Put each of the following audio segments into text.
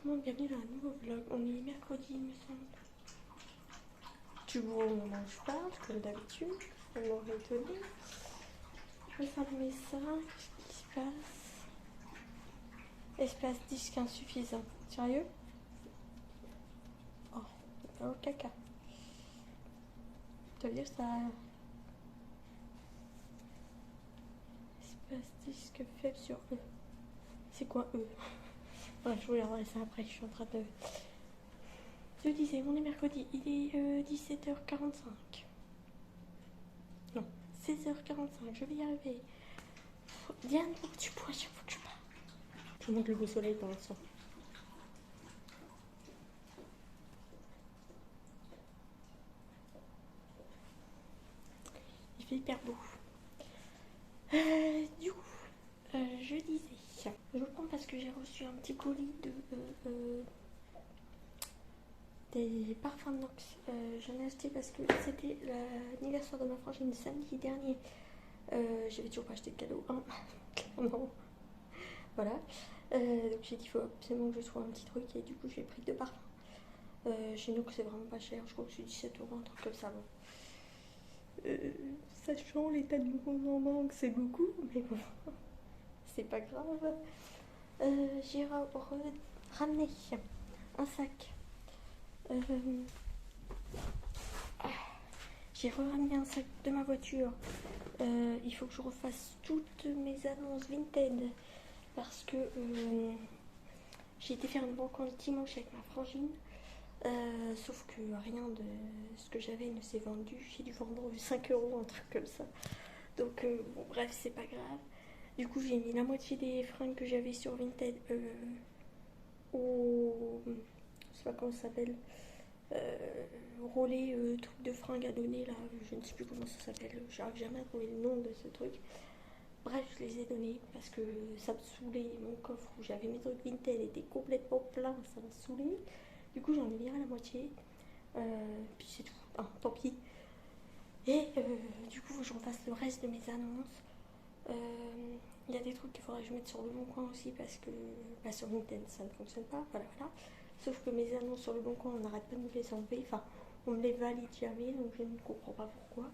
tout le monde, bienvenue dans un nouveau vlog. On est mercredi, il me semble. Du bon au moment où je parle, comme d'habitude. On m'aurait étonné. Je vais fermer ça. Qu'est-ce qui se passe? Espace disque insuffisant. Sérieux? Oh, oh caca. Ça veut dire ça. Espace disque faible sur E. C'est quoi E? Bref, je regarderai ça après. Je suis en train de. Je disais, on est mercredi, il est 17h45. Non, 16h45, je vais y arriver. Diane, pourquoi tu bois chaque fois que je parle? Je vous montre le beau soleil pour l'instant. Il fait hyper beau. Du coup, je disais, je prends parce que j'ai reçu un petit colis de des parfums de Nox. J'en ai acheté parce que c'était l'anniversaire de ma frangine samedi dernier. J'avais toujours pas acheté de cadeau. Hein. Clairement. Voilà. Donc j'ai dit, il faut absolument que je trouve un petit truc. Et du coup, j'ai pris 2 parfums. Chez nous, c'est vraiment pas cher. Je crois que c'est 17 €, un truc comme ça. Bon. Sachant l'état de mon banque, c'est beaucoup. Mais bon, c'est pas grave. J'ai ramené un sac. J'ai ramené un sac de ma voiture. Il faut que je refasse toutes mes annonces Vinted parce que j'ai été faire une rencontre dimanche avec ma frangine. Sauf que rien de ce que j'avais ne s'est vendu. J'ai dû vendre 5 €, un truc comme ça. Donc bon, bref, c'est pas grave. Du coup, j'ai mis la moitié des fringues que j'avais sur Vinted au... je sais pas comment ça s'appelle. Relais truc de fringues à donner là, je ne sais plus comment ça s'appelle, j'arrive jamais à trouver le nom de ce truc. Bref, je les ai donnés parce que ça me saoulait, mon coffre où j'avais mes trucs Vinted était complètement plein, ça me saoulait. Du coup j'en ai viré la moitié, puis c'est tout, ah, tant pis. Et du coup je refasse le reste de mes annonces. Il y a des trucs qu'il faudrait que je mette sur le bon coin aussi parce que sur Vinted ça ne fonctionne pas, voilà. Sauf que mes annonces sur le bon coin, on n'arrête pas de me les enlever. Enfin, on me les valide jamais, donc je ne comprends pas pourquoi.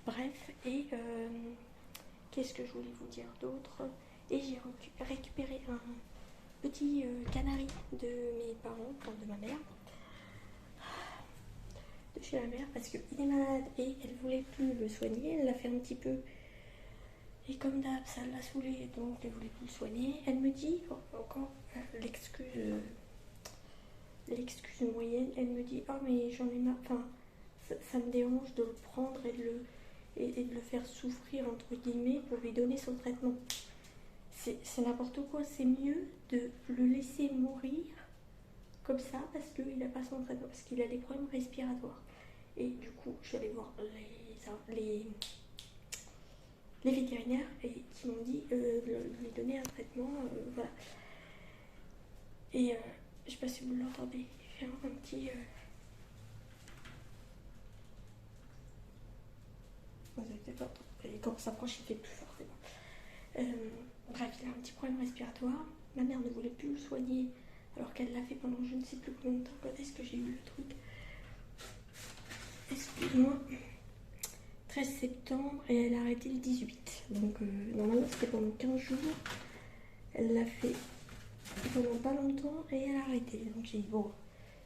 Bref, et qu'est-ce que je voulais vous dire d'autre? Et j'ai récupéré un petit canari de mes parents, enfin de ma mère, de chez la mère, parce qu'il est malade et elle voulait plus le soigner. Elle l'a fait un petit peu. Et comme d'hab, ça l'a saoulée, donc elle voulait plus le soigner. Elle me dit, encore l'excuse moyenne, elle me dit oh mais j'en ai marre, enfin ça me dérange de le prendre et de le faire souffrir entre guillemets pour lui donner son traitement. C'est n'importe quoi, c'est mieux de le laisser mourir comme ça parce qu'il n'a pas son traitement, parce qu'il a des problèmes respiratoires. Et du coup je suis allée voir les vétérinaires et qui m'ont dit de lui donner un traitement, voilà. Et je sais pas si vous l'entendez, il fait un petit... Vous avez peut-être pas entendu. Et quand on s'approche, il fait plus fort, c'est bon. Bref, il a un petit problème respiratoire. Ma mère ne voulait plus le soigner alors qu'elle l'a fait pendant je ne sais plus combien de temps. Quand est-ce que j'ai eu le truc? Excuse-moi. 13 septembre et elle a arrêté le 18. Donc normalement c'était pendant 15 jours. Elle l'a fait pendant pas longtemps et elle a arrêté. Donc j'ai dit bon,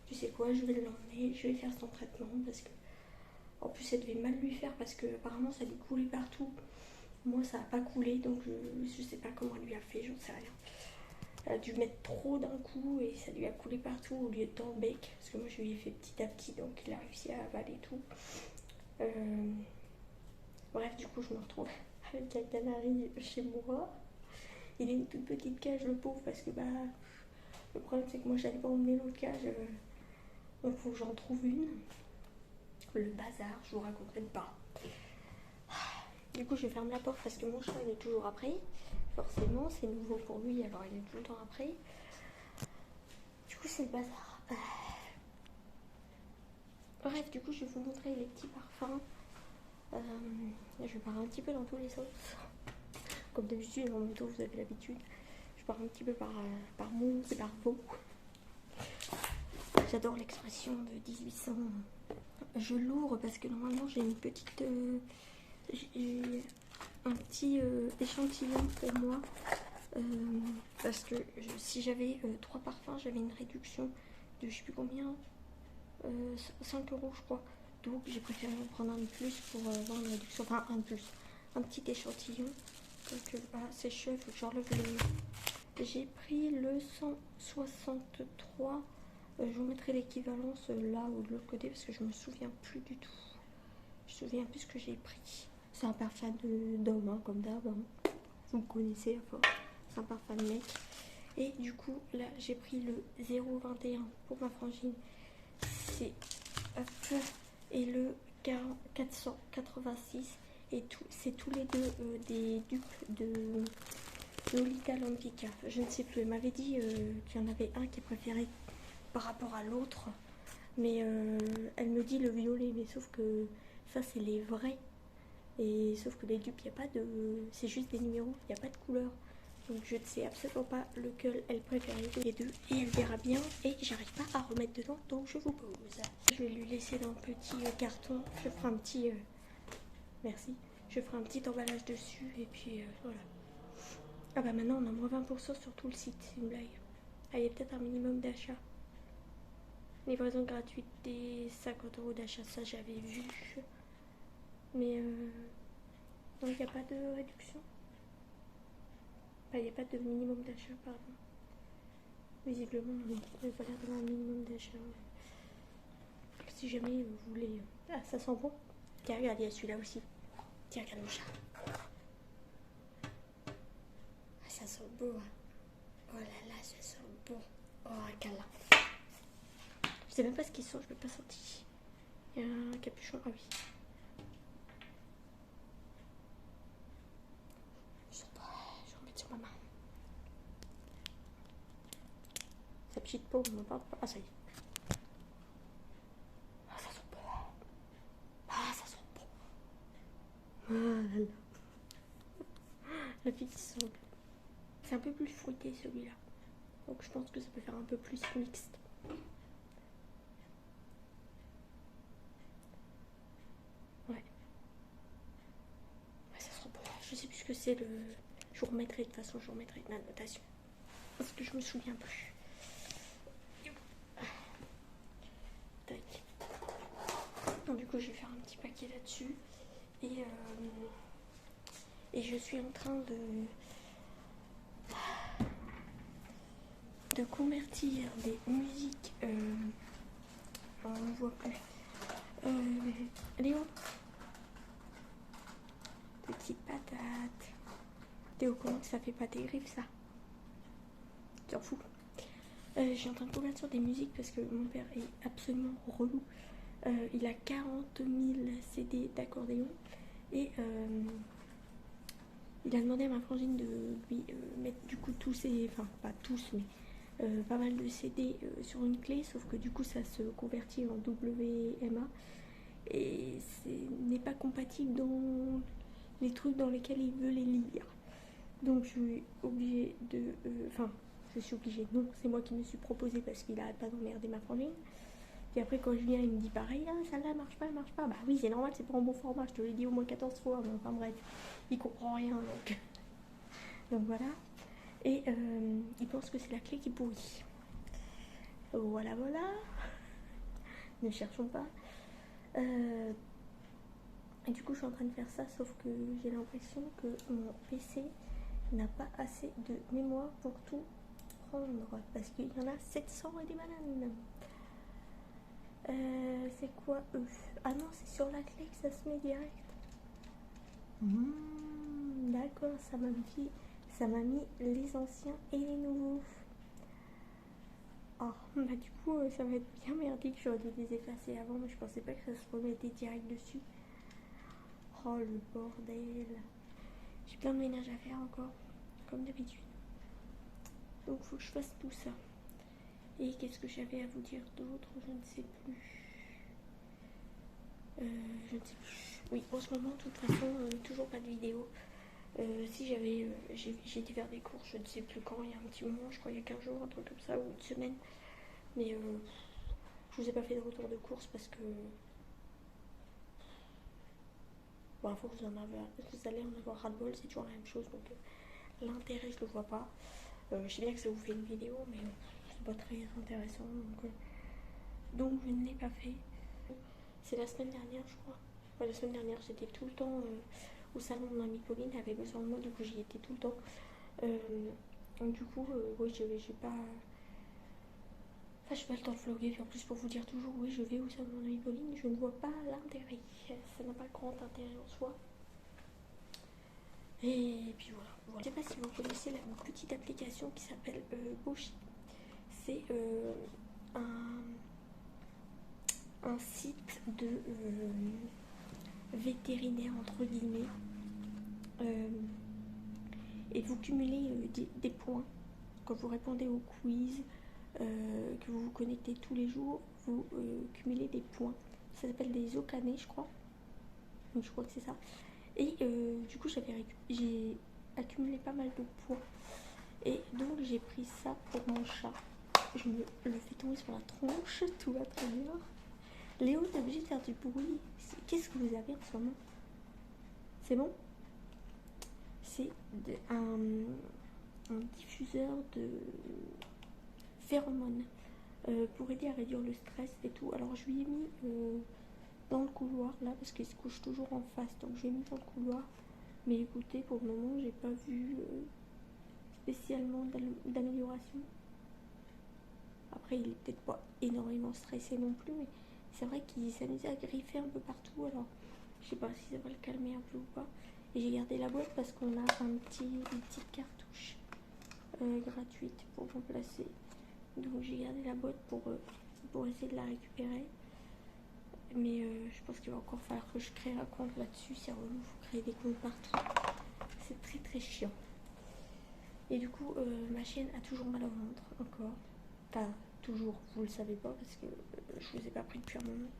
tu sais quoi, je vais l'emmener, je vais faire son traitement parce que en plus elle devait mal lui faire parce que apparemment ça lui coulait partout. Moi ça n'a pas coulé donc je sais pas comment elle lui a fait, j'en sais rien. Elle a dû mettre trop d'un coup et ça lui a coulé partout au lieu de dans le bec. Parce que moi je lui ai fait petit à petit donc il a réussi à avaler tout. Bref, du coup je me retrouve avec un canari chez moi. Il est une toute petite cage le pauvre parce que le problème c'est que moi j'allais pas emmener l'autre cage. Donc il faut que j'en trouve une. Le bazar, je vous raconterai pas. Du coup je ferme la porte parce que mon chat il est toujours après. Forcément c'est nouveau pour lui alors il est tout le temps après. Du coup c'est le bazar. Bref, du coup je vais vous montrer les petits parfums. Je pars un petit peu dans tous les sens. Comme d'habitude en moto vous avez l'habitude. Je pars un petit peu par Mons et par Vaux. J'adore l'expression de 1800. Je l'ouvre parce que normalement j'ai une petite... j'ai un petit échantillon pour moi. Parce que si j'avais 3 parfums, j'avais une réduction de je sais plus combien, 5 euros je crois. Donc j'ai préféré en prendre un de plus pour avoir une réduction, enfin un de plus, un petit échantillon. Donc voilà, c'est chaud, il faut que j'enlève le... J'ai pris le 163, je vous mettrai l'équivalence là ou de l'autre côté parce que je me souviens plus du tout. Je me souviens plus ce que j'ai pris. C'est un parfum d'homme, hein, comme d'hab, hein. Vous me connaissez, enfin, c'est un parfum de mec. Et du coup, là, j'ai pris le 0,21 pour ma frangine. C'est... Et le 486. Et c'est tous les deux des dupes de Lolita Lempicka. Je ne sais plus, elle m'avait dit qu'il y en avait un qui est préféré par rapport à l'autre. Mais elle me dit le violet, mais sauf que ça, c'est les vrais. Et sauf que les dupes, il n'y a pas de... C'est juste des numéros, il n'y a pas de couleur. Donc je ne sais absolument pas lequel elle préfère les deux. Et elle verra bien. Et j'arrive pas à remettre dedans, donc je vous pose. Je vais lui laisser dans le petit carton. Je ferai un petit... Merci. Je ferai un petit emballage dessus. Et puis voilà. Ah bah maintenant on a moins 20% sur tout le site. C'est une blague. Ah, il y a peut-être un minimum d'achat. Livraison gratuite des 50 euros d'achat. Ça j'avais vu. Mais non, il n'y a pas de réduction. Il n'y a pas de minimum d'achat, pardon. Visiblement, non. Il n'y a pas l'air d'avoir un minimum d'achat. Si jamais vous voulez... Ah, ça sent bon. Tiens, regarde, il y a celui-là aussi. Tiens, regarde mon chat. Ah, ça sent beau. Hein. Oh là là, ça sent bon. Oh, un câlin. Je sais même pas ce qu'ils sont, je ne l'ai pas senti. Il y a un capuchon. Ah oui. Je vais remettre sur ma main. Sa petite peau, on n'en parle pas. Ah, ça y est. Ah, ça sent bon. Ah, ça sent bon. Ah là là. La petite sent. C'est un peu plus fruité celui-là. Donc je pense que ça peut faire un peu plus mixte. Ouais. Ça sent bon. Je sais plus ce que c'est le... Je vous remettrai, de toute façon, je vous remettrai la notation. Parce que je me souviens plus. Tac. Donc, du coup, je vais faire un petit paquet là-dessus. Et je suis en train de convertir des musiques. On ne voit plus. Léo. Petite patate. T'es au courant que ça fait pas tes griffes, ça? Tu t'en fous. Je suis en train de convertir des musiques parce que mon père est absolument relou. Il a 40 000 CD d'accordéon et il a demandé à ma frangine de lui mettre du coup tous ses, enfin pas tous mais pas mal de CD sur une clé, sauf que du coup ça se convertit en WMA et n'est pas compatible dans les trucs dans lesquels il veut les lire. Donc je suis obligée de... je suis obligée, non, c'est moi qui me suis proposée parce qu'il arrête pas d'emmerder ma frangine. Et après quand je viens il me dit pareil, ah celle-là marche pas. Bah oui c'est normal, c'est pas en bon format, je te l'ai dit au moins 14 fois, mais enfin bref, il comprend rien donc voilà. Et il pense que c'est la clé qui pourrit. Voilà. Ne cherchons pas. Et du coup je suis en train de faire ça, sauf que j'ai l'impression que mon PC n'a pas assez de mémoire pour tout prendre, parce qu'il y en a 700 et des bananes. C'est quoi eux? Ah non, c'est sur la clé que ça se met direct. D'accord, ça m'a mis les anciens et les nouveaux. Oh, bah du coup, ça va être bien merdique. J'aurais dû les effacer avant, mais je pensais pas que ça se remettait direct dessus. Oh le bordel. J'ai plein de ménage à faire encore, comme d'habitude. Donc faut que je fasse tout ça. Et qu'est-ce que j'avais à vous dire d'autre? Je ne sais plus. Oui, en ce moment, de toute façon, toujours pas de vidéo. Si j'avais... j'ai été faire des courses, je ne sais plus quand, il y a un petit moment, je crois il y a 15 jours, un truc comme ça, ou une semaine. Mais Je vous ai pas fait de retour de course parce que bon, à force vous allez en avoir ras-le-bol, c'est toujours la même chose, donc l'intérêt je le vois pas. Je sais bien que ça vous fait une vidéo, mais c'est pas très intéressant, donc je ne l'ai pas fait. C'est la semaine dernière, je crois. Ouais, la semaine dernière, j'étais tout le temps au salon de mon amie Pauline, elle avait besoin de moi, du coup j'y étais tout le temps. Donc du coup, oui, j'ai pas... Enfin, j'ai pas le temps de vlogger, puis en plus pour vous dire toujours, oui, je vais au salon de mon amie Pauline, je ne vois pas l'intérêt. Ça n'a pas grand intérêt en soi. Et puis voilà. Je ne sais pas si vous connaissez la petite application qui s'appelle Boshi. C'est un site de vétérinaire entre guillemets. Et vous cumulez des points quand vous répondez au quiz, que vous vous connectez tous les jours, vous cumulez des points. Ça s'appelle des Okane, je crois. Donc je crois que c'est ça. Et du coup, j'ai accumulé pas mal de points. Et donc, j'ai pris ça pour mon chat. Je me le fais tomber sur la tronche, tout va très bien. Léo, t'es obligé de faire du bruit. Qu'est-ce que vous avez en ce moment? C'est bon? C'est un diffuseur de phéromones pour aider à réduire le stress et tout. Alors, je lui ai mis dans le couloir là parce qu'il se couche toujours en face, donc je l'ai mis dans le couloir. Mais écoutez, pour le moment, j'ai pas vu spécialement d'amélioration. Après, il est peut-être pas énormément stressé non plus, mais c'est vrai qu'il s'amusait à griffer un peu partout. Alors, je sais pas si ça va le calmer un peu ou pas. Et j'ai gardé la boîte parce qu'on a une petite cartouche gratuite pour remplacer. Donc j'ai gardé la boîte pour essayer de la récupérer. Mais je pense qu'il va encore falloir que je crée un compte là-dessus. C'est relou, il faut créer des comptes partout. C'est très très chiant. Et du coup, ma chienne a toujours mal au ventre, encore. Enfin, toujours, vous le savez pas parce que je vous ai pas pris depuis un moment.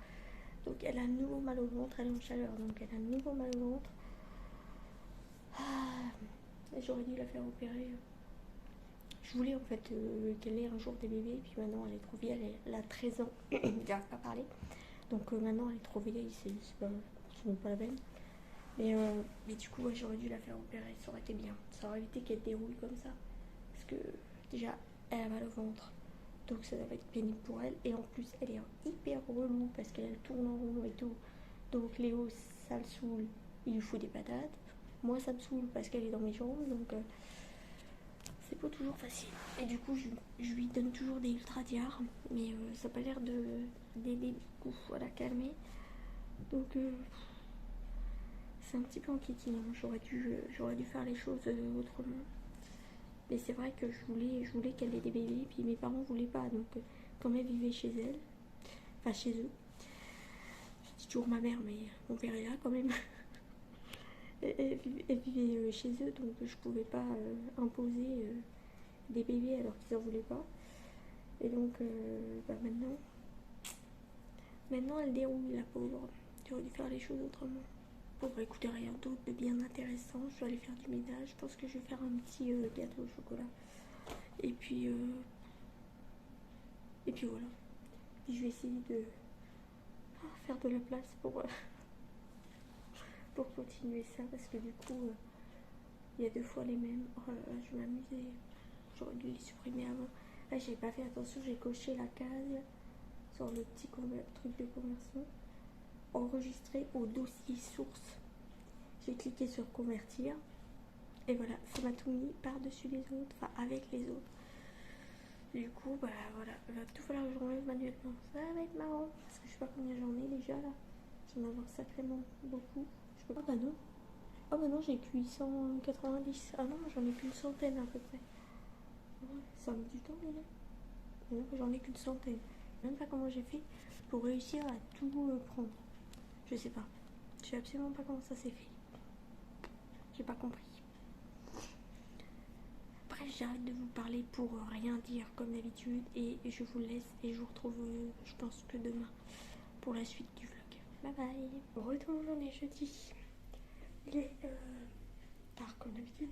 Donc elle a un nouveau mal au ventre, elle est en chaleur, donc elle a un nouveau mal au ventre. J'aurais dû la faire opérer. Je voulais en fait qu'elle ait un jour des bébés, puis maintenant elle est trop vieille, elle a 13 ans, elle n'arrive pas à parler. Donc maintenant elle est trop vieille, c'est pas la peine. Mais du coup, ouais, j'aurais dû la faire opérer, ça aurait été bien. Ça aurait évité qu'elle déroule comme ça. Parce que déjà, elle a mal au ventre. Donc ça va être pénible pour elle. Et en plus, elle est hyper relou parce qu'elle tourne en rond et tout. Donc Léo, ça le saoule, il lui fout des patates. Moi, ça me saoule parce qu'elle est dans mes jambes. Donc c'est pas toujours facile. Et du coup, je lui donne toujours des ultradiar. Mais ça n'a pas l'air d'aider beaucoup à la calmer. Donc... c'est un petit peu enquiquinant, j'aurais dû faire les choses autrement. Mais c'est vrai que je voulais qu'elle ait des bébés, puis mes parents voulaient pas, donc comme elle vivait chez elle, enfin chez eux, je dis toujours ma mère, mais mon père est là quand même. Elle vivait chez eux, donc je pouvais pas imposer des bébés alors qu'ils en voulaient pas. Et donc maintenant elle déroule, la pauvre. J'aurais dû faire les choses autrement. Bon bah écoutez, rien d'autre de bien intéressant, je vais aller faire du ménage, je pense que je vais faire un petit gâteau au chocolat. Et puis voilà. Et je vais essayer de faire de la place pour continuer ça parce que du coup il y a 2 fois les mêmes. Oh là là, je vais m'amuser. J'aurais dû les supprimer avant. Là j'ai pas fait attention, j'ai coché la case sur le petit truc de conversion. Enregistrer au dossier source. J'ai cliqué sur convertir et voilà, ça m'a tout mis par-dessus les autres, enfin avec les autres. Du coup, bah voilà, il va tout falloir que je renlève manuellement. Ça va être marrant parce que je sais pas combien j'en ai déjà là. J'en ai avoir sacrément beaucoup. Je peux pas. Ah bah non, j'ai que 890. Ah non, j'en ai qu'une centaine à peu près. Ouais, ça met du temps déjà. Non, j'en ai qu'une centaine. Je sais même pas comment j'ai fait pour réussir à tout prendre. Je sais pas. Je sais absolument pas comment ça s'est fait. J'ai pas compris. Bref, j'arrête de vous parler pour rien dire comme d'habitude et je vous laisse et je vous retrouve je pense que demain pour la suite du vlog. Bye bye. Retour on est jeudi. Il est tard comme d'habitude.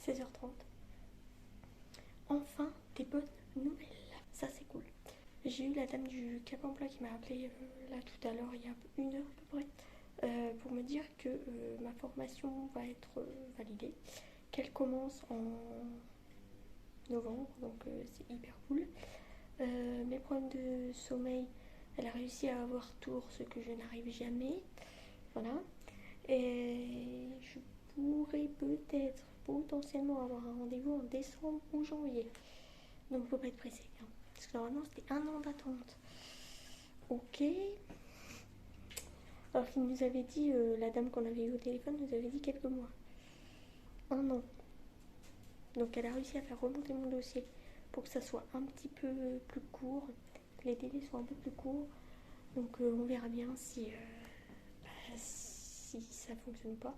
16h30. Enfin des bonnes nouvelles. Ça la dame du Cap Emploi qui m'a appelé là tout à l'heure, il y a 1 heure à peu près, pour me dire que ma formation va être validée, qu'elle commence en novembre, donc c'est hyper cool. Mes problèmes de sommeil, elle a réussi à avoir tour, ce que je n'arrive jamais. Voilà. Et je pourrais peut-être, potentiellement avoir un rendez-vous en décembre ou janvier. Donc faut pas être pressé. Hein. Parce que normalement c'était 1 an d'attente. Ok. Alors qu'il nous avait dit, la dame qu'on avait eu au téléphone nous avait dit quelques mois. 1 an. Donc elle a réussi à faire remonter mon dossier pour que ça soit un petit peu plus court, que les délais soient un peu plus courts. Donc on verra bien si ça fonctionne pas.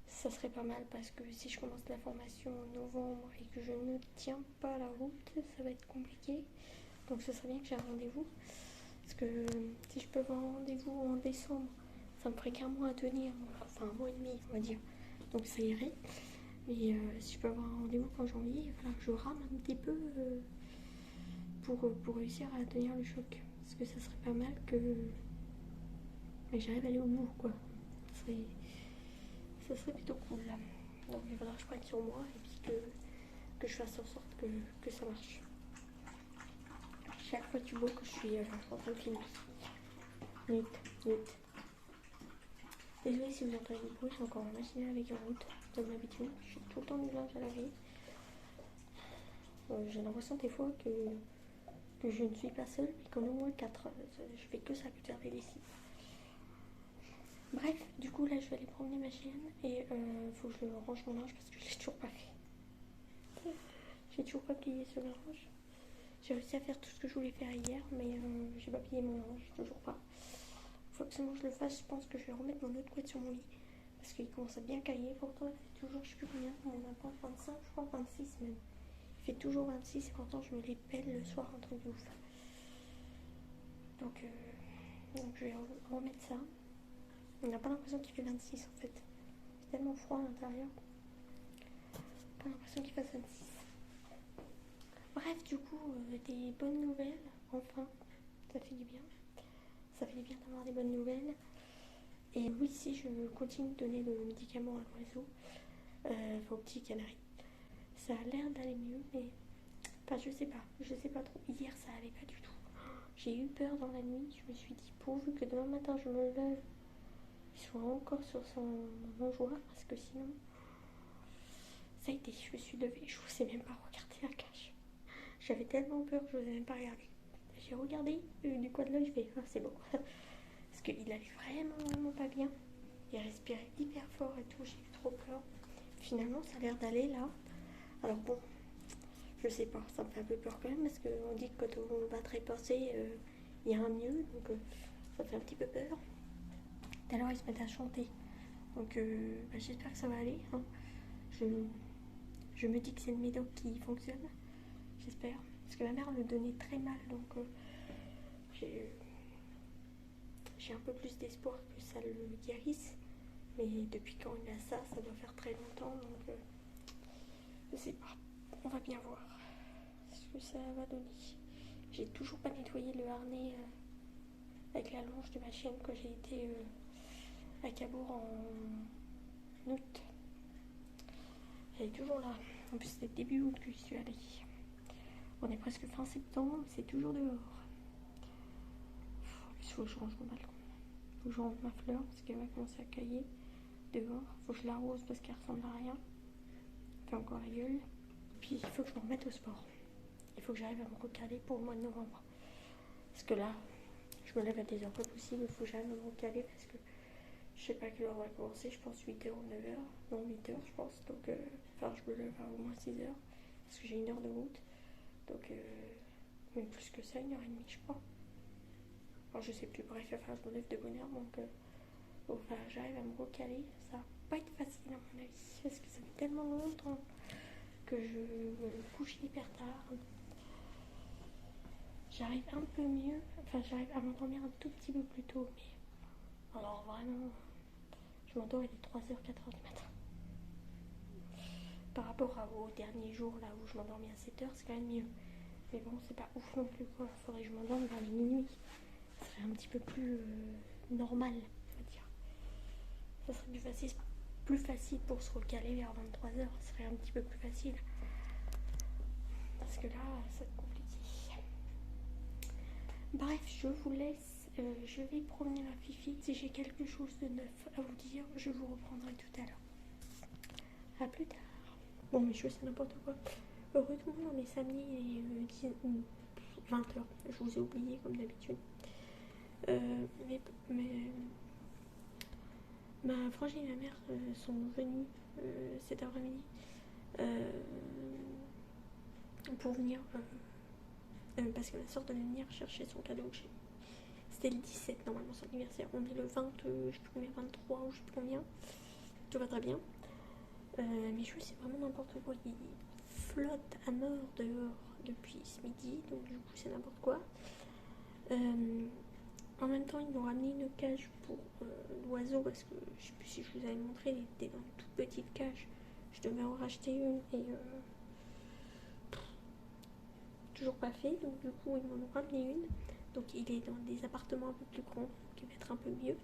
Ça serait pas mal parce que si je commence la formation en novembre et que je ne tiens pas la route, ça va être compliqué. Donc ce serait bien que j'ai un rendez-vous. Parce que si je peux avoir un rendez-vous en décembre, ça me ferait qu'un mois à tenir, enfin 1 mois et demi on va dire. Donc ça irait. Mais si je peux avoir un rendez-vous qu'en janvier, il va falloir que je rame un petit peu pour réussir à tenir le choc. Parce que ça serait pas mal que j'arrive à aller au bout, quoi. Ça serait plutôt cool. Là. Donc il faudra que je prenne sur moi et puis que je fasse en sorte que ça marche. Chaque fois tu vois que je suis en train de filmer. Minute. Désolée si vous entendez du bruit, j'ai encore ma machine avec en route, comme d'habitude. Je suis tout le temps du linge à laver. J'ai l'impression des fois que je ne suis pas seule, mais qu'on est au moins 4. Je fais que ça, que de faire des lessives. Bref, du coup là je vais aller promener ma chienne et faut que je range mon linge parce que je l'ai toujours pas fait. J'ai toujours pas plié ce linge. J'ai réussi à faire tout ce que je voulais faire hier, mais j'ai pas plié mon linge, toujours pas. Faut absolument que je le fasse. Je pense que je vais remettre mon autre couette sur mon lit parce qu'il commence à bien cailler. Pourtant il fait toujours, je sais plus combien, on a pas 25, je crois 26 même. Il fait toujours 26 et pourtant je me les pèle le soir, un truc de ouf. Donc je vais remettre ça. On n'a pas l'impression qu'il fait 26 en fait. C'est tellement froid à l'intérieur. Pas l'impression qu'il fasse 26. Bref, du coup, des bonnes nouvelles. Enfin, ça fait du bien. Ça fait du bien d'avoir des bonnes nouvelles. Et oui, si je continue de donner le médicament à l'oiseau, au petit canari, ça a l'air d'aller mieux, mais enfin, je sais pas trop. Hier, ça allait pas du tout. J'ai eu peur dans la nuit. Je me suis dit, pourvu que demain matin je me lève, il soit encore sur son mangeoire, parce que sinon, ça a été. Je me suis levée, je n'osais même pas regarder la cage. J'avais tellement peur, je n'osais même pas regarder. J'ai regardé du coin de l'œil, je fais, ah, c'est bon. Parce qu'il allait vraiment pas bien. Il respirait hyper fort et tout, j'ai eu trop peur. Finalement, ça a l'air d'aller là. Alors bon, je sais pas, ça me fait un peu peur quand même parce qu'on dit que quand on va trépenser, il y a un mieux, donc ça fait un petit peu peur. Tout à l'heure, il se mettait à chanter. Donc j'espère que ça va aller. Hein. Je me dis que c'est une médoc qui fonctionne. J'espère. Parce que ma mère le donnait très mal, donc j'ai un peu plus d'espoir que ça le guérisse. Mais depuis quand il a ça, ça doit faire très longtemps, donc je sais pas. On va bien voir ce que ça va donner. J'ai toujours pas nettoyé le harnais avec la longe de ma chienne quand j'ai été à Cabourg en août. Elle est toujours là. En plus, c'était début août que j'y suis allée. On est presque fin septembre, c'est toujours dehors. Il faut que je range mon balcon. Il faut que je range ma fleur parce qu'elle va commencer à cailler dehors. Il faut que je l'arrose parce qu'elle ressemble à rien. Elle fait encore la gueule. Puis il faut que je me remette au sport. Il faut que j'arrive à me recaler pour le mois de novembre. Parce que là, je me lève à des heures pas possibles. Il faut que j'arrive à me recaler parce que je sais pas à quelle heure on va commencer. Je pense 8h ou 9h. Non, 8h je pense. Donc, je me lève à au moins 6h. Parce que j'ai 1 heure de route. Donc, même plus que ça, 1h30 je crois. Alors, je sais plus. Bref, je me lève de bonne heure. Donc, j'arrive à me recaler. Ça va pas être facile à mon avis. Parce que ça fait tellement longtemps que je me couche hyper tard. J'arrive un peu mieux. Enfin, j'arrive à m'endormir un tout petit peu plus tôt. Mais alors, vraiment, je m'endors, il est 3h, 4h du matin. Par rapport aux derniers jours là où je m'endormais à 7h, c'est quand même mieux. Mais bon, c'est pas ouf non plus quoi. Faudrait que je m'endorme vers les minuit. Ça serait un petit peu plus normal, on va dire. Ça serait plus facile pour se recaler vers 23h. Ça serait un petit peu plus facile. Parce que là, ça va être compliqué. Bref, je vous laisse. Je vais promener ma fifi. Si j'ai quelque chose de neuf à vous dire, je vous reprendrai tout à l'heure. A plus tard. Bon, mes cheveux, c'est n'importe quoi. Heureusement, on est samedi et 20h. Je vous ai oublié comme d'habitude. Mais ma frangine et ma mère sont venues cet après-midi pour venir parce que ma soeur devait venir chercher son cadeau. C'était le 17 normalement son anniversaire. On est le 20, je sais plus combien, 23 ou je sais plus combien. Tout va très bien. Mes cheveux c'est vraiment n'importe quoi. Ils flottent à mort dehors depuis ce midi, donc du coup c'est n'importe quoi. En même temps, ils m'ont ramené une cage pour l'oiseau parce que je sais plus si je vous avais montré, il était dans une toute petite cage. Je devais en racheter une et toujours pas fait, donc du coup ils m'en ont ramené une. Donc il est dans des appartements un peu plus grands, qui va être un peu mieux.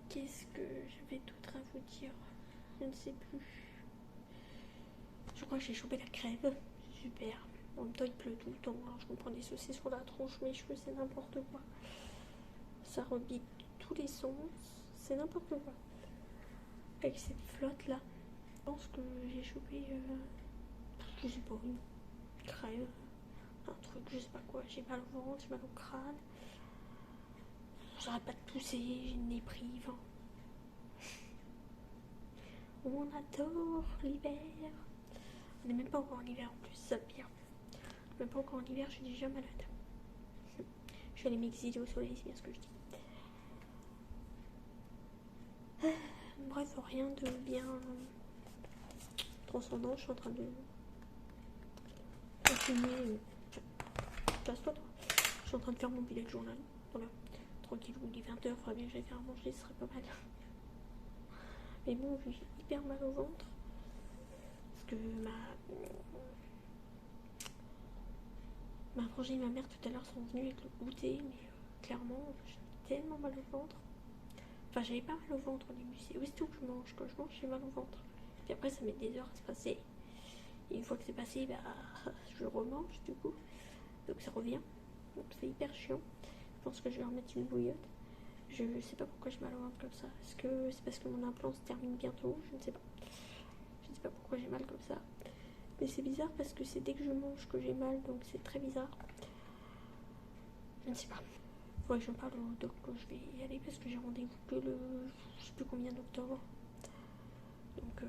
Qu'est-ce que j'avais d'autre à vous dire? Je ne sais plus. Je crois que j'ai chopé la crève. Super. En même temps, il pleut tout le temps. Alors, je me prends des saucisses sur la tronche. Mes cheveux, c'est n'importe quoi. Ça rebite tous les sens. C'est n'importe quoi. Avec cette flotte là. Je pense que j'ai chopé, je sais pas, une crève. Un truc, je sais pas quoi. J'ai mal au ventre, j'ai mal au crâne. J'arrête pas de tousser, j'ai une nez pris. Enfin, on adore l'hiver. On n'est même pas encore en hiver en plus, ça pire. Même pas encore en hiver, je suis déjà malade. Je vais aller m'exiler au soleil, c'est bien ce que je dis. Bref, rien de bien transcendant. Je suis en train de continuer. Place-toi, toi. Je suis en train de faire mon bullet journal. Voilà, tranquille, il est 20h, faudrait bien que j'aille faire à manger, ce serait pas mal. Mais bon, j'ai hyper mal au ventre. Parce que ma frangine et ma mère tout à l'heure sont venues avec le goûter, mais clairement, j'ai tellement mal au ventre. Enfin, j'avais pas mal au ventre au début. C'est aussitôt que je mange. Quand je mange, j'ai mal au ventre. Puis après, ça met des heures à se passer. Et une fois que c'est passé, bah, je remange du coup. Donc ça revient. Donc c'est hyper chiant. Je pense que je vais remettre une bouillotte. Je sais pas pourquoi j'ai mal au ventre comme ça. Est-ce que c'est parce que mon implant se termine bientôt? Je ne sais pas. Je ne sais pas pourquoi j'ai mal comme ça. Mais c'est bizarre parce que c'est dès que je mange que j'ai mal. Donc c'est très bizarre. Je ne sais pas. Faudrait que j'en parle au doc quand je vais y aller parce que j'ai rendez-vous que le je sais plus combien d'octobre. Donc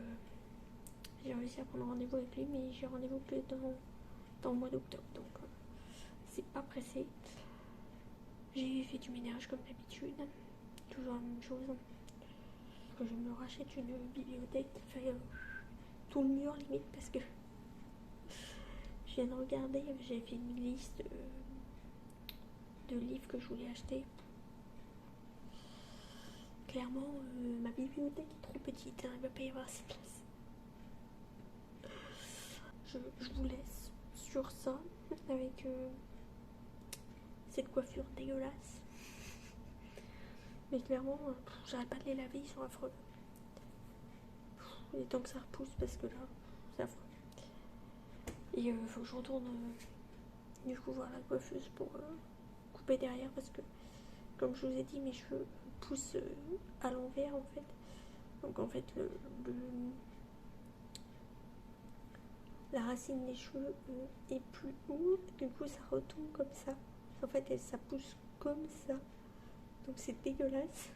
j'ai réussi à prendre rendez-vous avec lui, mais j'ai rendez-vous que dans le mois d'octobre. Donc c'est pas pressé. J'ai fait du ménage comme d'habitude. Toujours la même chose. Que je me rachète une bibliothèque qui fait tout le mur limite parce que je viens de regarder, j'ai fait une liste de livres que je voulais acheter. Clairement, ma bibliothèque est trop petite, hein, il va pas y avoir assez de place. Je vous laisse sur ça avec cette coiffure dégueulasse. Mais clairement, j'arrête pas de les laver, ils sont affreux. Il est temps que ça repousse parce que là, c'est affreux. Et faut que je retourne du coup voir la coiffeuse pour couper derrière parce que, comme je vous ai dit, mes cheveux poussent à l'envers en fait. Donc en fait, la racine des cheveux est plus haut, du coup ça retombe comme ça. En fait, ça pousse comme ça. Donc c'est dégueulasse.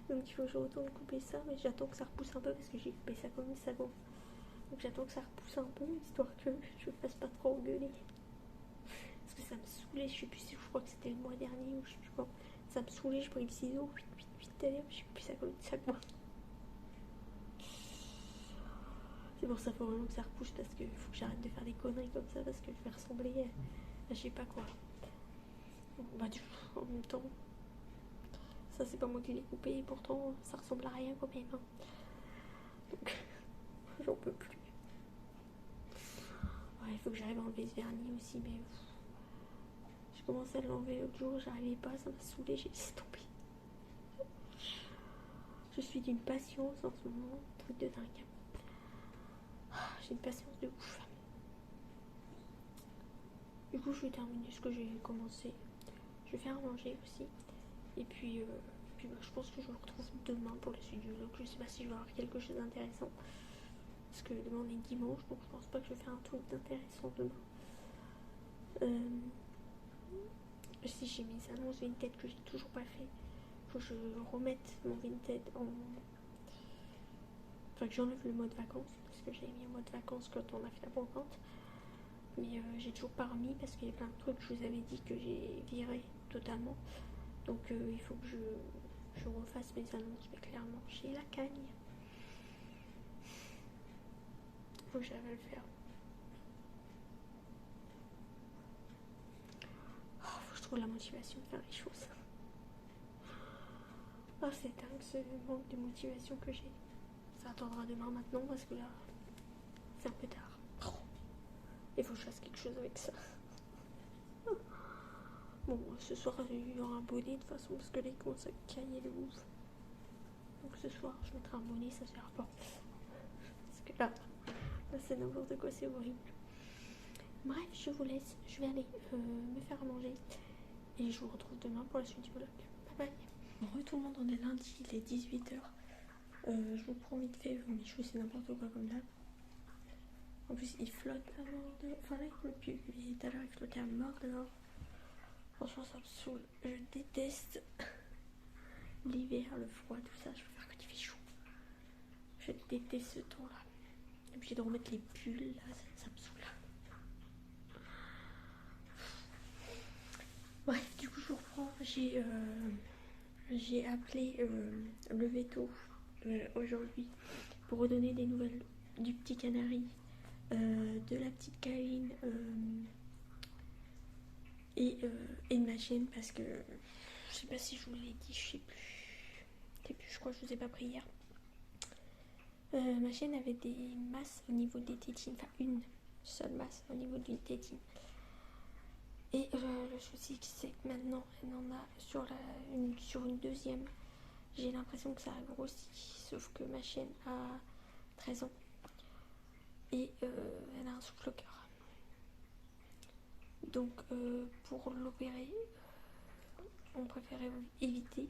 Donc il faut que je retourne couper ça, mais j'attends que ça repousse un peu parce que j'ai coupé ça comme ça gonfle. Donc j'attends que ça repousse un peu, histoire que je me fasse pas trop engueuler. Parce que ça me saoulait, je sais plus si je crois que c'était le mois dernier ou je sais plus quand. Ça me saoulait, je prenais le ciseau, vite, d'ailleurs, j'ai coupé ça comme ça gonfle. C'est pour ça qu'il faut vraiment que ça repousse parce qu'il faut que j'arrête de faire des conneries comme ça parce que je vais ressembler à je sais pas quoi. Donc, bah du coup, en même temps, ça c'est pas moi qui l'ai coupé et pourtant ça ressemble à rien quand même. Hein. Donc j'en peux plus. il faut que j'arrive à enlever ce vernis aussi, mais j'ai commencé à l'enlever l'autre jour, j'arrivais pas, ça m'a saoulée, j'ai laissé tomber. Je suis d'une patience en ce moment, truc de dingue. J'ai une patience de ouf. Du coup, je vais terminer ce que j'ai commencé. Je vais faire à manger aussi. Et puis je pense que je vous retrouve demain pour la suite du vlog. Je sais pas si je vais avoir quelque chose d'intéressant. Parce que demain on est dimanche, donc je pense pas que je vais faire un truc d'intéressant demain. Si j'ai mes annonces Vinted que j'ai toujours pas fait. Faut que je remette mon Vinted en... Enfin que j'enlève le mode vacances. Parce que j'avais mis en mode vacances quand on a fait la brocante. Mais j'ai toujours pas remis parce qu'il y a plein de trucs que je vous avais dit que j'ai viré totalement. Donc il faut que je refasse mes annonces, mais clairement j'ai la cagne. Faut que j'arrive à le faire. Faut que je trouve la motivation de faire les choses. C'est dingue ce manque de motivation que j'ai. Ça attendra demain maintenant parce que là c'est un peu tard. Il faut que je fasse quelque chose avec ça. Bon, ce soir il y aura un bonnet de toute façon parce que là il commence à cailler de ouf. Donc ce soir je mettrai un bonnet, ça sert pas. Parce que là c'est n'importe quoi, c'est horrible. Bref, je vous laisse, je vais aller me faire à manger et je vous retrouve demain pour la suite du vlog. Bye bye. Bon, tout le monde, on est lundi, il est 18h. Je vous prends vite fait, mes cheveux c'est n'importe quoi comme là. En plus il flotte à mort dehors. Enfin là il flotte plus, mais tout à l'heure il flottait à mort dehors. Franchement ça me saoule, je déteste l'hiver, le froid, tout ça, je préfère quand il fait chaud. Je déteste ce temps là. Obligé de remettre les pulls là, ça me saoule. Bref, du coup je vous reprends, j'ai appelé le veto aujourd'hui pour redonner des nouvelles du petit canari, de la petite Kaline et de ma chienne parce que je sais pas si je vous l'ai dit, je sais plus, je crois que je vous ai pas pris hier. Ma chienne avait des masses au niveau des tétines, enfin une seule masse au niveau d'une tétine. Et le souci c'est que maintenant elle en a sur une deuxième. J'ai l'impression que ça a grossi, sauf que ma chienne a 13 ans et elle a un souffle au cœur. Donc pour l'opérer, on préférait éviter.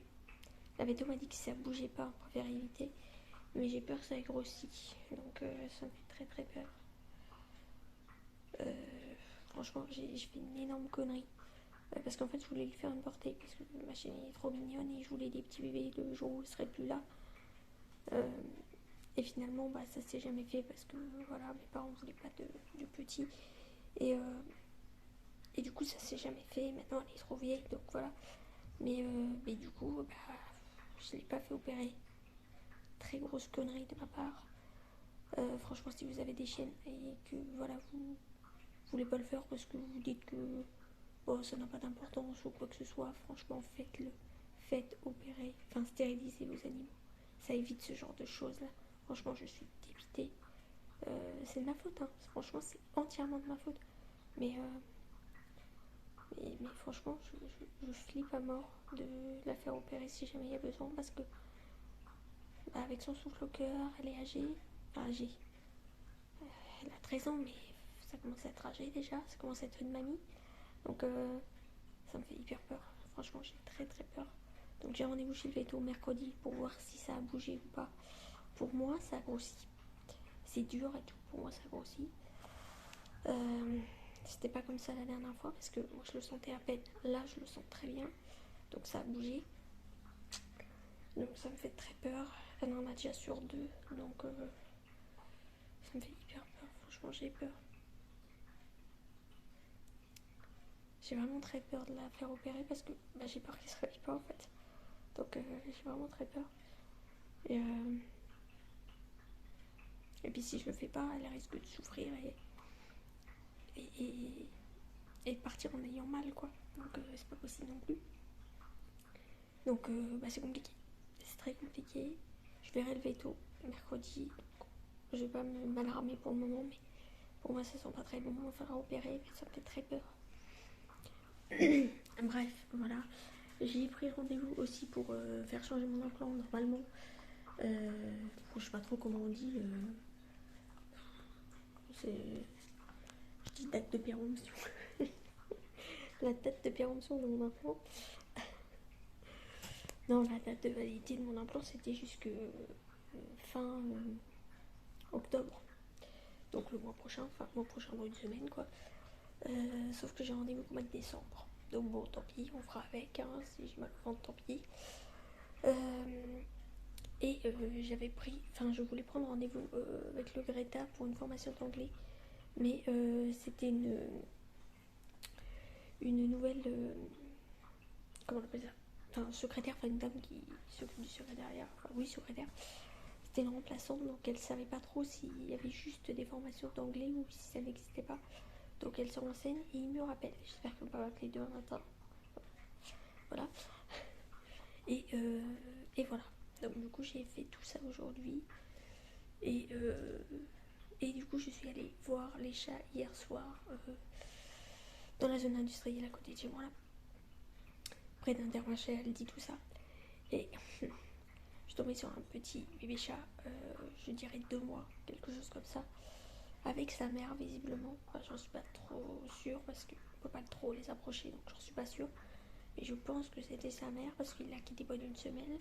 La veto m'a dit que si ça bougeait pas, on préférait éviter. Mais j'ai peur que ça ait grossi, donc ça me fait très très peur. Franchement, j'ai fait une énorme connerie. Parce qu'en fait, je voulais lui faire une portée, parce que ma chienne est trop mignonne et je voulais des petits bébés le jour où elle serait plus là. Et finalement, ça s'est jamais fait parce que voilà, mes parents voulaient pas de petits. Et du coup, ça s'est jamais fait. Maintenant, elle est trop vieille, donc voilà. Mais du coup, je l'ai pas fait opérer. Très grosse connerie de ma part. Franchement, si vous avez des chiennes et que voilà, vous voulez pas le faire parce que vous dites que ça n'a pas d'importance ou quoi que ce soit, franchement, faites-le. Faites opérer, enfin stérilisez vos animaux. Ça évite ce genre de choses là. Franchement, je suis dépitée. C'est de ma faute, hein. Franchement, c'est entièrement de ma faute. Mais franchement, je flippe à mort de la faire opérer si jamais il y a besoin parce que avec son souffle au cœur, elle est âgée. Enfin, âgée. Elle a 13 ans, mais ça commence à être âgé déjà. Ça commence à être une mamie. Donc, ça me fait hyper peur. Franchement, j'ai très très peur. Donc, j'ai rendez-vous chez le veto mercredi pour voir si ça a bougé ou pas. Pour moi, ça a grossi. C'est dur et tout. Pour moi, ça a grossi. C'était pas comme ça la dernière fois parce que moi, je le sentais à peine. Là, je le sens très bien. Donc, ça a bougé. Donc, ça me fait très peur. Elle en a déjà sur 2. Donc, ça me fait hyper peur. Franchement, j'ai peur. J'ai vraiment très peur de la faire opérer parce que j'ai peur qu'elle se réveille pas en fait. Donc j'ai vraiment très peur. Et puis si je le fais pas, elle risque de souffrir et de partir en ayant mal quoi. Donc c'est pas possible non plus. Donc c'est compliqué. C'est très compliqué. Je verrai le veto mercredi. Donc, je vais pas m'alarmer pour le moment, mais Pour moi, ça sent pas très bon. Il va falloir opérer, mais ça me fait très peur. Bref, voilà. J'ai pris rendez-vous aussi pour faire changer mon implant normalement. Je sais pas trop comment on dit. Je dis date de péremption. La date de péremption de mon implant. Non, la date de validité de mon implant, c'était jusque fin octobre. Donc le mois prochain, enfin le mois prochain dans une semaine quoi. Sauf que j'ai rendez-vous au mois de décembre. Donc bon, tant pis, on fera avec, hein, si j'ai mal au ventre, tant pis. J'avais pris, enfin je voulais prendre rendez-vous avec le Greta pour une formation d'anglais. Mais c'était une nouvelle, comment on appelle ça, enfin secrétaire, enfin une dame qui s'occupe du secrétariat, enfin oui secrétaire. C'était une remplaçante, donc elle savait pas trop s'il y avait juste des formations d'anglais ou si ça n'existait pas. Donc elle se renseigne et il me rappelle. J'espère qu'elle va pas m'appeler demain matin. Voilà. Et voilà. Donc du coup j'ai fait tout ça aujourd'hui. Et du coup je suis allée voir les chats hier soir dans la zone industrielle à côté de chez moi là. Près d'Intermarché, elle dit tout ça. Et je suis tombée sur un petit bébé chat, je dirais 2 mois, quelque chose comme ça. Avec sa mère visiblement, enfin, j'en suis pas trop sûre parce qu'on peut pas trop les approcher donc j'en suis pas sûre, mais je pense que c'était sa mère parce qu'il l'a quitté pas d'une semaine.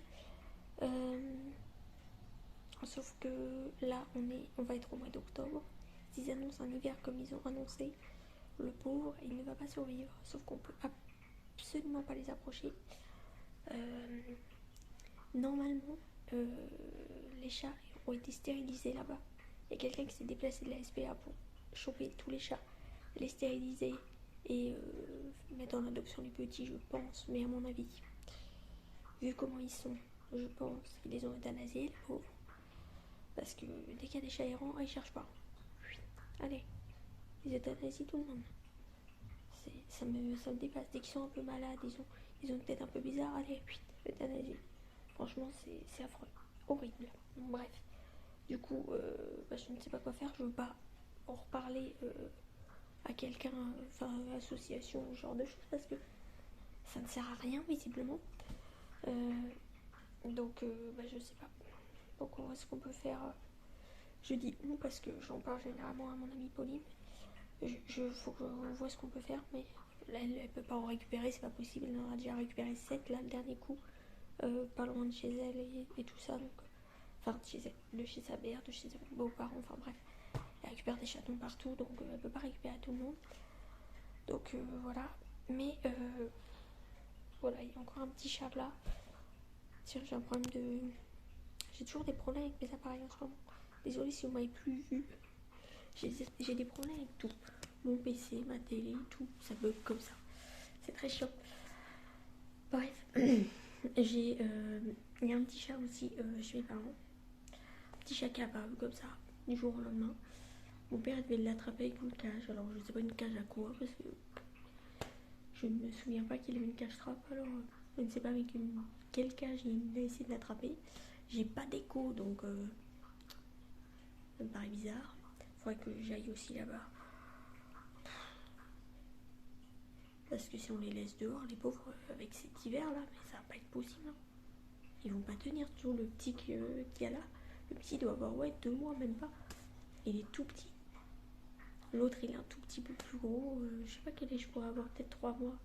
Sauf que là on va être au mois d'octobre, s'ils annoncent un hiver comme ils ont annoncé, le pauvre il ne va pas survivre, sauf qu'on peut absolument pas les approcher. Normalement les chats ont été stérilisés là-bas. Il y a quelqu'un qui s'est déplacé de la SPA pour choper tous les chats, les stériliser et mettre en adoption les petits, je pense. Mais à mon avis, vu comment ils sont, je pense qu'ils les ont euthanasiés, les pauvres. Parce que dès qu'il y a des chats errants, ils cherchent pas. Allez, ils euthanasient tout le monde. Ça me dépasse. Dès qu'ils sont un peu malades, ils ont une tête un peu bizarre, allez, euthanasie. Franchement, c'est affreux. Horrible. Bref. Du coup, je ne sais pas quoi faire. Je veux pas en reparler à quelqu'un, enfin, association, ce genre de choses, parce que ça ne sert à rien, visiblement. Je sais pas. Donc, on voit ce qu'on peut faire. Je dis on parce que j'en parle généralement à mon amie Pauline. Faut qu'on voit ce qu'on peut faire, mais là, elle peut pas en récupérer, c'est pas possible. Elle en a déjà récupéré 7 là, le dernier coup. Pas loin de chez elle et tout ça. Donc, enfin, de chez sa mère, de chez ses beaux-parents, enfin bref. Elle récupère des chatons partout, donc elle peut pas récupérer tout le monde. Donc voilà. Mais voilà, il y a encore un petit chat là. Tiens, j'ai un problème de. J'ai toujours des problèmes avec mes appareils en ce moment. Désolée si vous m'avez plus vu. J'ai des problèmes avec tout. Mon PC, ma télé, tout. Ça bug comme ça. C'est très chiant. Bref. Il y a un petit chat aussi chez mes parents. Un petit chat qui est apparu comme ça, du jour au lendemain. Mon père devait l'attraper avec une cage. Alors je sais pas une cage à quoi parce que je ne me souviens pas qu'il avait une cage trappe. Alors je ne sais pas avec quelle cage il a essayé de l'attraper. J'ai pas d'écho donc ça me paraît bizarre. Faudrait que j'aille aussi là-bas. Parce que si on les laisse dehors, les pauvres, avec cet hiver là, mais ça va pas être possible. Hein. Ils vont pas tenir. Toujours le petit qu'il y a là. Le petit doit avoir 2 mois, même pas. Il est tout petit. L'autre il est un tout petit peu plus gros. Je sais pas quel âge je pourrais avoir, peut-être 3 mois.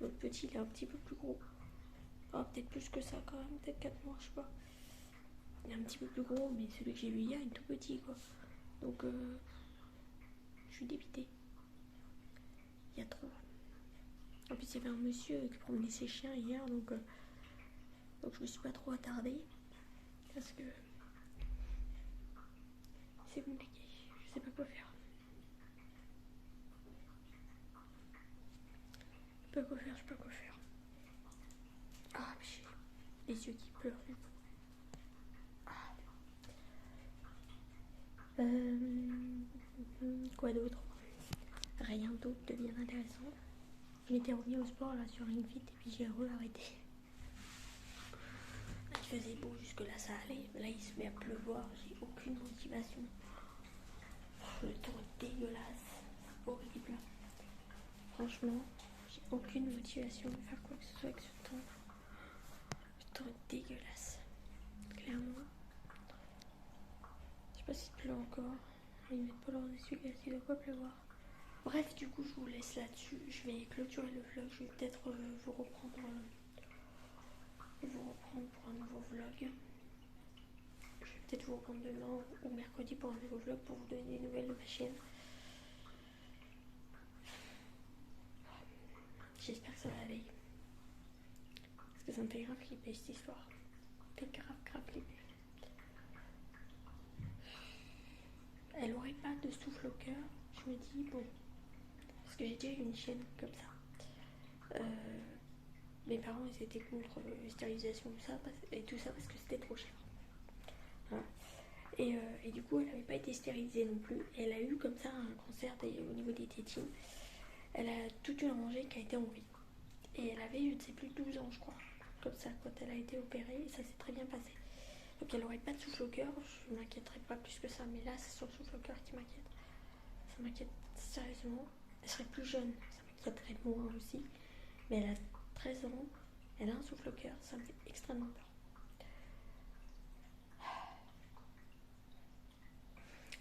L'autre petit il est un petit peu plus gros. Ah, peut-être plus que ça quand même, peut-être 4 mois, je sais pas. Il est un petit peu plus gros, mais celui que j'ai vu hier il est tout petit quoi. Donc je suis dépitée. Il y a trop. En plus il y avait un monsieur qui promenait ses chiens hier, donc je me suis pas trop attardée. Parce que c'est compliqué. Je sais pas quoi faire. Je sais pas quoi faire. Ah, mais j'ai les yeux qui pleurent. Quoi d'autre? Rien d'autre de bien intéressant. Je m'étais remis au sport là sur Ring Fit et puis j'ai arrêté. Il faisait beau jusque là, ça allait. Là il se met à pleuvoir, j'ai aucune motivation. Le temps est dégueulasse, c'est horrible. Franchement, j'ai aucune motivation de faire quoi que ce soit avec ce temps. Le temps est dégueulasse, clairement. Je sais pas s'il pleut encore. Ils mettent pas leur essuie-glace, il doit pas pleuvoir. Bref, du coup, je vous laisse là-dessus. Je vais clôturer le vlog. Je vais peut-être vous reprendre pour un nouveau vlog. Je vais peut-être vous reprendre demain ou mercredi pour un nouveau vlog pour vous donner des nouvelles de ma chaîne. J'espère que ça va aller. Parce que ça me fait grave flipper cette histoire. Ça me fait grave flipper. Elle aurait pas de souffle au cœur. Je me dis, bon. Parce que j'ai déjà eu une chaîne comme ça. Mes parents ils étaient contre la stérilisation et tout ça parce que c'était trop cher. Voilà. Et du coup elle n'avait pas été stérilisée non plus. Elle a eu comme ça un cancer au niveau des tétines. Elle a toute une rangée qui a été enlevée. Et elle avait, je ne sais plus, 12 ans je crois. Comme ça quand elle a été opérée et ça s'est très bien passé. Donc elle n'aurait pas de souffle au cœur, je ne m'inquiéterais pas plus que ça. Mais là c'est son souffle au cœur qui m'inquiète. Ça m'inquiète sérieusement. Elle serait plus jeune, ça m'inquiéterait moins aussi. Mais elle a 13 ans, elle a un souffle au cœur, ça me fait extrêmement peur.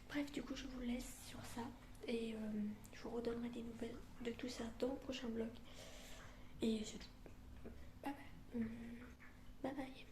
Bref, du coup, je vous laisse sur ça et je vous redonnerai des nouvelles de tout ça dans le prochain vlog. Et c'est tout. Bye bye. Bye bye.